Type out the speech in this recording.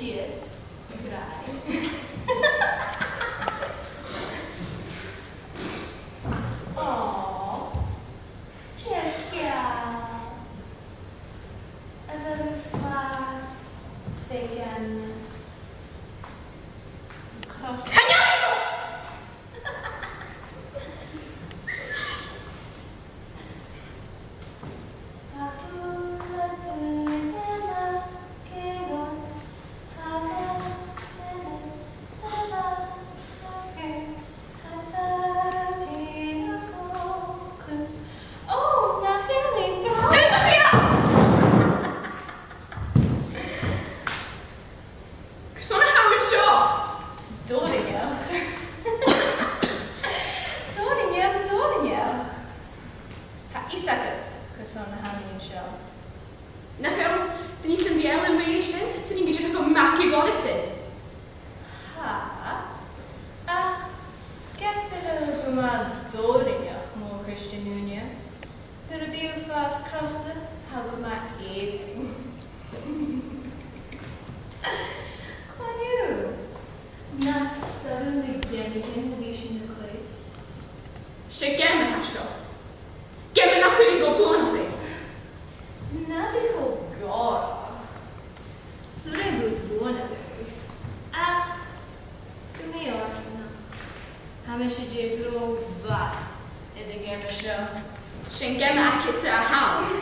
cheers. Grazie. Oh, cerchia. Another fast vegan cross. Nachher, dyn ni sy'n ddiel yn reis yn, sy'n ni'n gydrych o mac I golis yn. Ha? Ach, gethir y gwmad doriach mor Christian Union. Fyr y byw fas croster, hag yma eithing. Cwan yw? Nas darwn y gennym y fys yn y clwy. Se gem yn hasio. Gem yn achwyr I go bwyn chwi. Na bych o gora. Sure good buona byw. A, gwni o'r yna. Ham eisiau gro fa. Ydy gem y sio. Se'n gem ac it's a hawl.